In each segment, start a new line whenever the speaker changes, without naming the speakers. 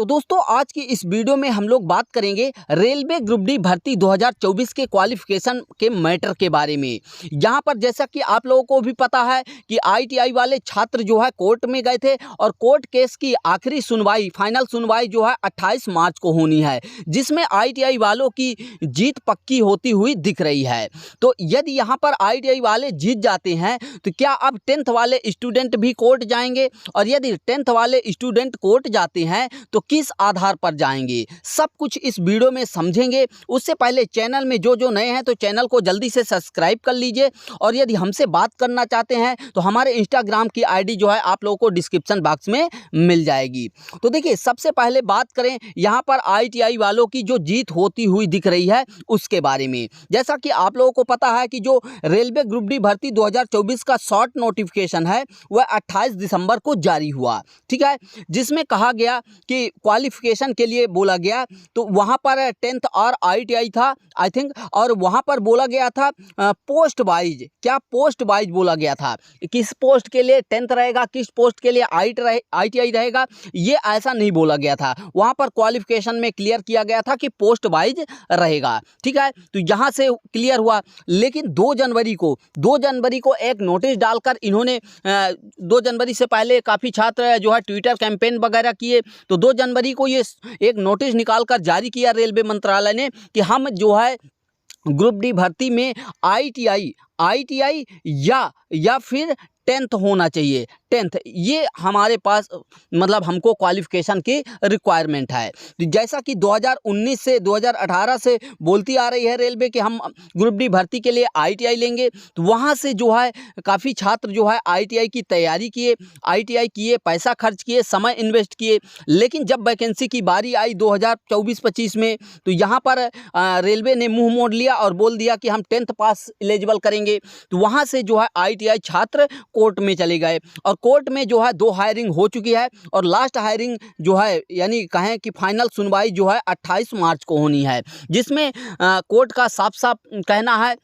तो दोस्तों आज की इस वीडियो में हम लोग बात करेंगे रेलवे ग्रुप डी भर्ती 2024 के क्वालिफिकेशन के मैटर के बारे में। यहाँ पर जैसा कि आप लोगों को भी पता है कि आईटीआई वाले छात्र जो है कोर्ट में गए थे और कोर्ट केस की आखिरी सुनवाई फाइनल सुनवाई जो है 28 मार्च को होनी है, जिसमें आईटीआई वालों की जीत पक्की होती हुई दिख रही है। तो यदि यहाँ पर आईटीआई वाले जीत जाते हैं तो क्या अब 10th वाले स्टूडेंट भी कोर्ट जाएंगे, और यदि 10th वाले स्टूडेंट कोर्ट जाते हैं तो किस आधार पर जाएंगे, सब कुछ इस वीडियो में समझेंगे। उससे पहले चैनल में जो नए हैं तो चैनल को जल्दी से सब्सक्राइब कर लीजिए, और यदि हमसे बात करना चाहते हैं तो हमारे इंस्टाग्राम की आईडी जो है आप लोगों को डिस्क्रिप्शन बॉक्स में मिल जाएगी। तो देखिए सबसे पहले बात करें यहाँ पर आईटीआई वालों की जो जीत होती हुई दिख रही है उसके बारे में। जैसा कि आप लोगों को पता है कि जो रेलवे ग्रुप डी भर्ती 2024 का शॉर्ट नोटिफिकेशन है वह 28 दिसंबर को जारी हुआ, ठीक है, जिसमें कहा गया कि क्वालिफिकेशन के लिए बोला गया तो वहाँ पर 10th और आईटीआई था आई थिंक, और वहाँ पर बोला गया था पोस्ट वाइज, क्या पोस्ट वाइज बोला गया था, किस पोस्ट के लिए 10th रहेगा, किस पोस्ट के लिए आईटीआई रहेगा, ये ऐसा नहीं बोला गया था। वहाँ पर क्वालिफिकेशन में क्लियर किया गया था कि पोस्ट वाइज रहेगा, ठीक है। तो यहाँ से क्लियर हुआ, लेकिन 2 जनवरी को एक नोटिस डालकर इन्होंने 2 जनवरी से पहले काफ़ी छात्र जो है ट्विटर कैंपेन वगैरह किए, तो 2 जनवरी को ये एक नोटिस निकालकर जारी किया रेलवे मंत्रालय ने कि हम जो है ग्रुप डी भर्ती में आईटीआई या फिर 10th होना चाहिए, 10th ये हमारे पास मतलब हमको क्वालिफिकेशन की रिक्वायरमेंट है। तो जैसा कि 2019 से 2018 से बोलती आ रही है रेलवे कि हम ग्रुप डी भर्ती के लिए आईटीआई लेंगे, तो वहाँ से जो है काफ़ी छात्र जो है आईटीआई की तैयारी किए, पैसा खर्च किए, समय इन्वेस्ट किए, लेकिन जब वैकेंसी की बारी आई 2024-25 में तो यहाँ पर रेलवे ने मुँह मोड़ लिया और बोल दिया कि हम 10th पास एलिजिबल करेंगे। तो वहाँ से जो है आईटीआई छात्र कोर्ट में चले गए, और कोर्ट में जो है 2 हायरिंग हो चुकी है, और लास्ट हायरिंग जो है यानी कहें कि फाइनल सुनवाई जो है 28 मार्च को होनी है, जिसमें कोर्ट का साफ साफ कहना है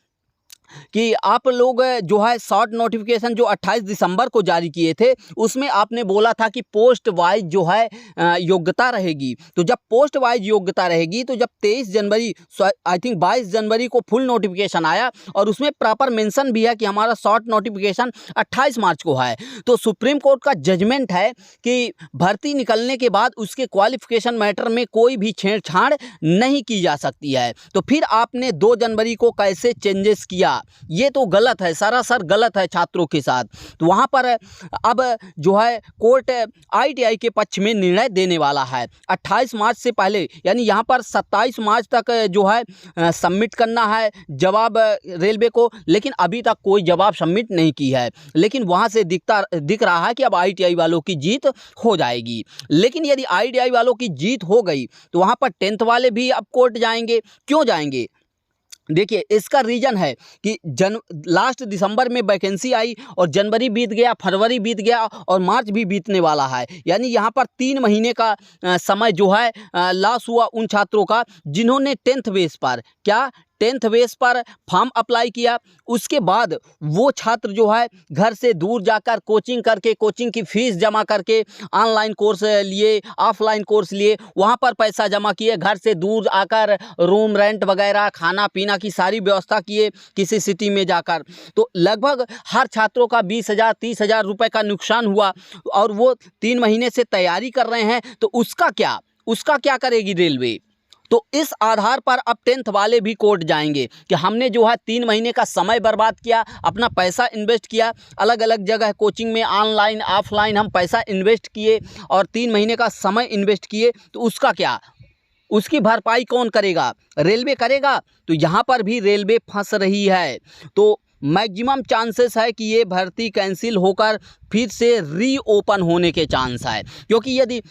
कि आप लोग जो है शॉर्ट नोटिफिकेशन जो 28 दिसंबर को जारी किए थे उसमें आपने बोला था कि पोस्ट वाइज जो है योग्यता रहेगी। तो जब पोस्ट वाइज योग्यता रहेगी तो जब 23 जनवरी आई थिंक 22 जनवरी को फुल नोटिफिकेशन आया, और उसमें प्रॉपर मेंशन भी है कि हमारा शॉर्ट नोटिफिकेशन 28 मार्च को है। तो सुप्रीम कोर्ट का जजमेंट है कि भर्ती निकलने के बाद उसके क्वालिफिकेशन मैटर में कोई भी छेड़छाड़ नहीं की जा सकती है। तो फिर आपने 2 जनवरी को कैसे चेंजेस किया, ये तो गलत है, सरासर गलत है छात्रों के साथ। तो वहाँ पर अब जो है कोर्ट आईटीआई के पक्ष में निर्णय देने वाला है 28 मार्च से पहले, यानी यहाँ पर 27 मार्च तक जो है सबमिट करना है जवाब रेलवे को, लेकिन अभी तक कोई जवाब सबमिट नहीं की है। लेकिन वहाँ से दिख रहा है कि अब आईटीआई वालों की जीत हो जाएगी। लेकिन यदि आईटीआई वालों की जीत हो गई तो वहाँ पर 10th वाले भी अब कोर्ट जाएंगे। क्यों जाएंगे? देखिए इसका रीज़न है कि लास्ट दिसंबर में वैकेंसी आई और जनवरी बीत गया, फरवरी बीत गया और मार्च भी बीतने वाला है, यानी यहाँ पर 3 महीने का समय जो है लॉस हुआ उन छात्रों का जिन्होंने 10th बेस पर 10th बेस पर फॉर्म अप्लाई किया। उसके बाद वो छात्र जो है घर से दूर जाकर कोचिंग करके, कोचिंग की फीस जमा करके ऑनलाइन कोर्स लिए, ऑफलाइन कोर्स लिए, वहाँ पर पैसा जमा किए, घर से दूर आकर रूम रेंट वगैरह, खाना पीना की सारी व्यवस्था किए किसी सिटी में जाकर। तो लगभग हर छात्रों का 20,000 30,000 रुपये का नुकसान हुआ, और वो 3 महीने से तैयारी कर रहे हैं। तो उसका क्या करेगी रेलवे? तो इस आधार पर अब 10th वाले भी कोर्ट जाएंगे कि हमने जो है 3 महीने का समय बर्बाद किया, अपना पैसा इन्वेस्ट किया, अलग अलग जगह कोचिंग में ऑनलाइन ऑफलाइन हम पैसा इन्वेस्ट किए और 3 महीने का समय इन्वेस्ट किए, तो उसका क्या, उसकी भरपाई कौन करेगा? रेलवे करेगा। तो यहाँ पर भी रेलवे फंस रही है। तो मैक्सिमम चांसेस है कि ये भर्ती कैंसिल होकर फिर से रीओपन होने के चांस है, क्योंकि यदि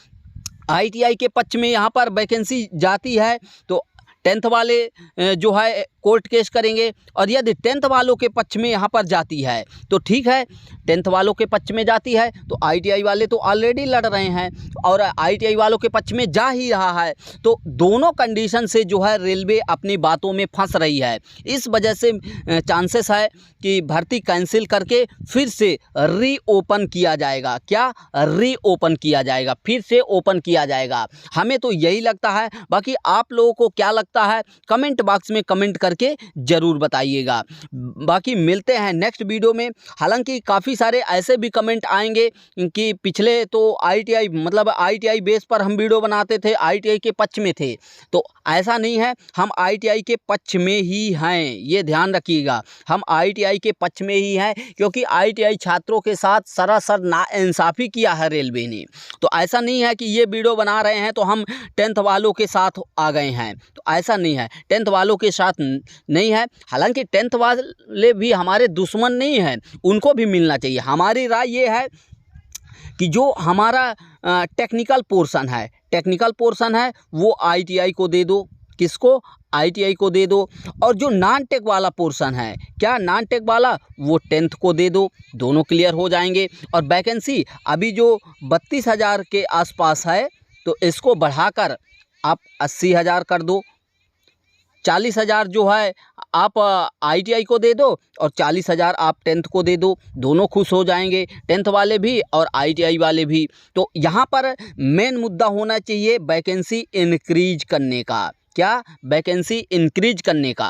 आईटीआई के पक्ष में यहाँ पर वैकेंसी जाती है तो 10th वाले जो है कोर्ट केस करेंगे। और यदि 10th वालों के पक्ष में यहाँ पर जाती है तो ठीक है, 10th वालों के पक्ष में जाती है तो ITI वाले तो ऑलरेडी लड़ रहे हैं और ITI वालों के पक्ष में जा ही रहा है, तो दोनों कंडीशन से जो है रेलवे अपनी बातों में फंस रही है। इस वजह से चांसेस है कि भर्ती कैंसिल करके फिर से रीओपन किया जाएगा। क्या रीओपन किया जाएगा, फिर से ओपन किया जाएगा, हमें तो यही लगता है। बाकी आप लोगों को क्या लगता है कमेंट बॉक्स में कमेंट करके ज़रूर बताइएगा। बाकी मिलते हैं नेक्स्ट वीडियो में। हालांकि काफ़ी सारे ऐसे भी कमेंट आएंगे कि पिछले तो ITI मतलब ITI बेस पर हम वीडियो बनाते थे, ITI के पक्ष में थे, तो ऐसा नहीं है, हम ITI के पक्ष में ही हैं, ये ध्यान रखिएगा। हम ITI के पक्ष में ही हैं क्योंकि ITI छात्रों के साथ सरासर नाइंसाफ़ी किया है रेलवे ने। तो ऐसा नहीं है कि ये वीडियो बना रहे हैं तो हम 10th वालों के साथ आ गए हैं, तो ऐसा नहीं है, 10th वालों के साथ नहीं है। हालांकि 10th वाले भी हमारे दुश्मन नहीं हैं, उनको भी मिलना चाहिए। हमारी राय ये है कि जो हमारा टेक्निकल पोर्शन है वो ITI को दे दो। किसको? ITI को दे दो। और जो नॉन टेक वाला पोर्शन है, क्या नॉन टेक वाला, वो 10th को दे दो, दोनों क्लियर हो जाएंगे। और वैकेंसी अभी जो 32,000 के आसपास है तो इसको बढ़ाकर आप 80,000 कर दो। 40,000 जो है आप ITI को दे दो और 40,000 आप 10th को दे दो, दोनों खुश हो जाएंगे, 10th वाले भी और ITI वाले भी। तो यहाँ पर मेन मुद्दा होना चाहिए वैकेंसी इंक्रीज करने का। क्या? वैकेंसी इंक्रीज करने का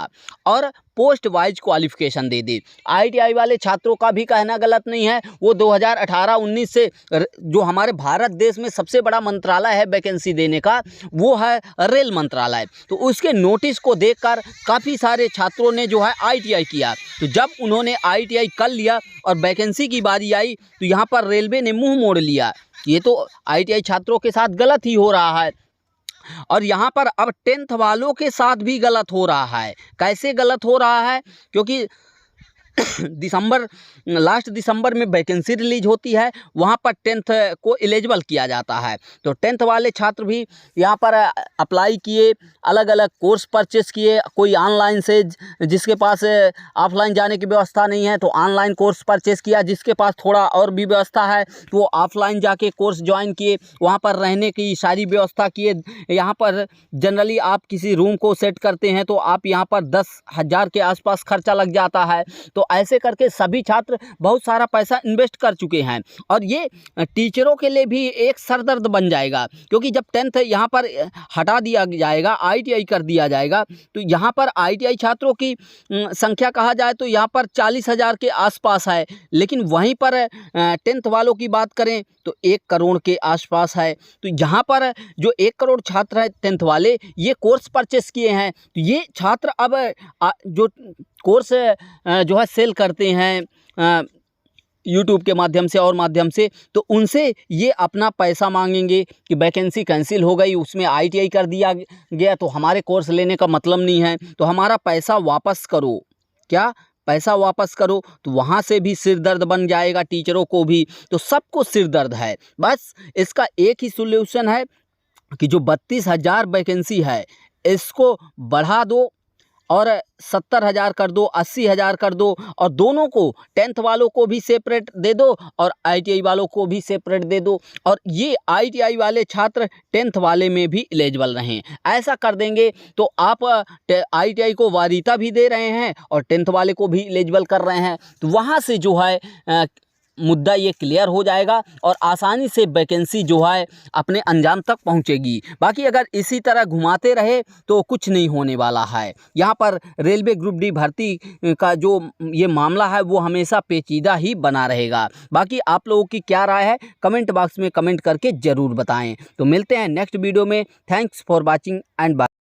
और पोस्ट वाइज क्वालिफिकेशन दे दे। ITI वाले छात्रों का भी कहना गलत नहीं है, वो 2018-19 से जो हमारे भारत देश में सबसे बड़ा मंत्रालय है वैकेंसी देने का, वो है रेल मंत्रालय। तो उसके नोटिस को देखकर काफ़ी सारे छात्रों ने जो है ITI किया। तो जब उन्होंने ITI कर लिया और वैकेंसी की बारी आई तो यहाँ पर रेलवे ने मुँह मोड़ लिया। ये तो ITI छात्रों के साथ गलत ही हो रहा है। और यहाँ पर अब 10th वालों के साथ भी गलत हो रहा है। कैसे गलत हो रहा है? क्योंकि लास्ट दिसंबर में वैकेंसी रिलीज होती है, वहाँ पर 10th को एलिजिबल किया जाता है। तो 10th वाले छात्र भी यहाँ पर अप्लाई किए, अलग अलग कोर्स परचेस किए। कोई ऑनलाइन से, जिसके पास ऑफलाइन जाने की व्यवस्था नहीं है तो ऑनलाइन कोर्स परचेस किया, जिसके पास थोड़ा और भी व्यवस्था है तो वो ऑफलाइन जाके कोर्स ज्वाइन किए, वहाँ पर रहने की सारी व्यवस्था किए। यहाँ पर जनरली आप किसी रूम को सेट करते हैं तो आप यहाँ पर 10,000 के आसपास खर्चा लग जाता है। तो ऐसे करके सभी छात्र बहुत सारा पैसा इन्वेस्ट कर चुके हैं और ये टीचरों के लिए भी एक सरदर्द बन जाएगा। क्योंकि जब 10th यहाँ पर हटा दिया जाएगा, ITI कर दिया जाएगा, तो यहाँ पर ITI छात्रों की संख्या कहा जाए तो यहाँ पर 40,000 के आसपास है, लेकिन वहीं पर 10th वालों की बात करें तो 1 करोड़ के आसपास है। तो यहाँ पर जो 1 करोड़ छात्र हैं 10th वाले, ये कोर्स परचेस किए हैं, तो ये छात्र अब जो कोर्स जो है सेल करते हैं यूट्यूब के माध्यम से और माध्यम से, तो उनसे ये अपना पैसा मांगेंगे कि वैकेंसी कैंसिल हो गई, उसमें ITI कर दिया गया तो हमारे कोर्स लेने का मतलब नहीं है, तो हमारा पैसा वापस करो। क्या? पैसा वापस करो। तो वहाँ से भी सिर दर्द बन जाएगा टीचरों को भी, तो सबको सिर दर्द है। बस इसका एक ही सोल्यूशन है कि जो 32,000 वैकेंसी है इसको बढ़ा दो और 70,000 कर दो, 80,000 कर दो, और दोनों को 10th वालों को भी सेपरेट दे दो और ITI वालों को भी सेपरेट दे दो, और ये ITI वाले छात्र 10th वाले में भी एलिजिबल रहें। ऐसा कर देंगे तो आप ITI को वारीता भी दे रहे हैं और 10th वाले को भी एलिजिबल कर रहे हैं। तो वहाँ से जो है मुद्दा ये क्लियर हो जाएगा और आसानी से वैकेंसी जो है अपने अंजाम तक पहुंचेगी। बाकी अगर इसी तरह घुमाते रहे तो कुछ नहीं होने वाला है। यहाँ पर रेलवे ग्रुप डी भर्ती का जो ये मामला है वो हमेशा पेचीदा ही बना रहेगा। बाकी आप लोगों की क्या राय है कमेंट बॉक्स में कमेंट करके ज़रूर बताएं। तो मिलते हैं नेक्स्ट वीडियो में। Thanks for watching and bye.